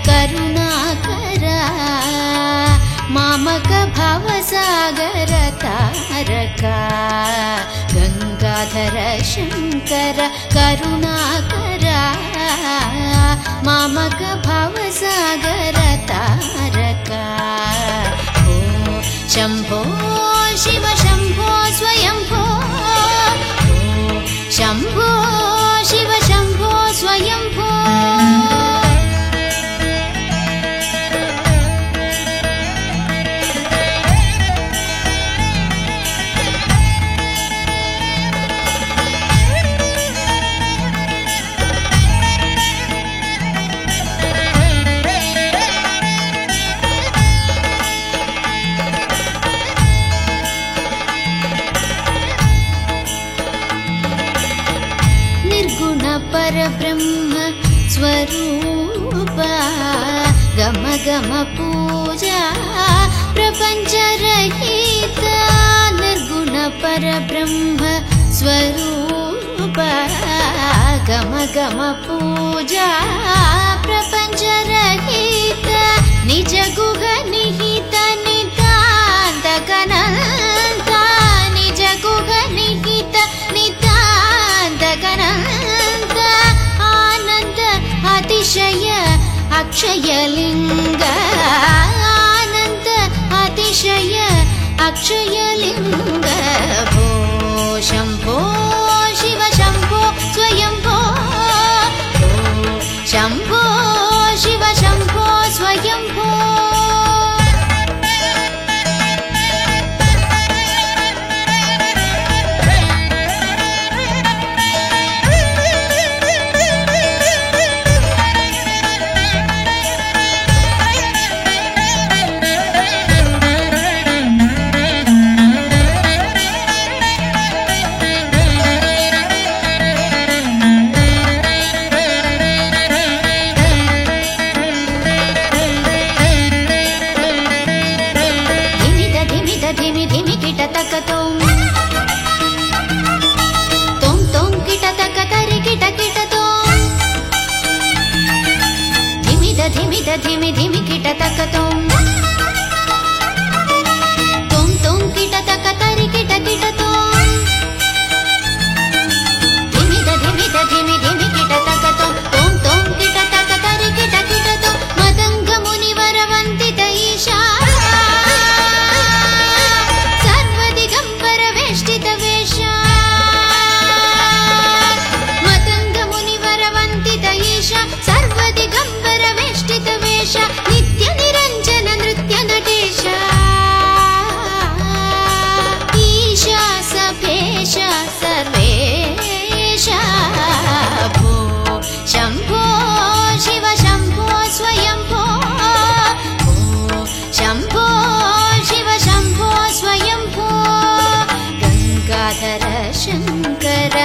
करुणाकर मामक भवसागर तारका गंगाधर शंकर करुणाकर मामक भवसागर तारका ओ शंभो शिव शंभो स्वयंभो ओ शंभो शिव शंभो स्वयंभो परब्रह्म स्वरूप गम गम पूजा प्रपंच रहित निर्गुण परब्रह्म स्वरूप गम गम पूजा प्रपंच रहित निज गुह निहित नितांत गणंत निज गुह निहित नितांत गणंत अतिशय अक्षयलिंग आनंद अतिशय अक्षयलिंग भो शंभो शिव शंभो स्वयंभो भो शंभो शिव शंभो स्वयंभो धिमि धिमि किट तक तुम किट तक तरि किट किट तुम धिमि धिमि किट तक तुम किट तक तरि किट किट तुम मदंग मुनिवर वंदित ईशा सर्वदिगंबर वेष्टित वेशा मदंग मुनिवर वंदित ईशा सर्वदिगंबर वेष्टित नित्य निरंजन नृत्य नटेश ईशा सभेश सर्वेश भो शंभो शिव शंभो स्वयंभो भो शंभो शिव शंभो स्वयंभो गंगाधर शंकर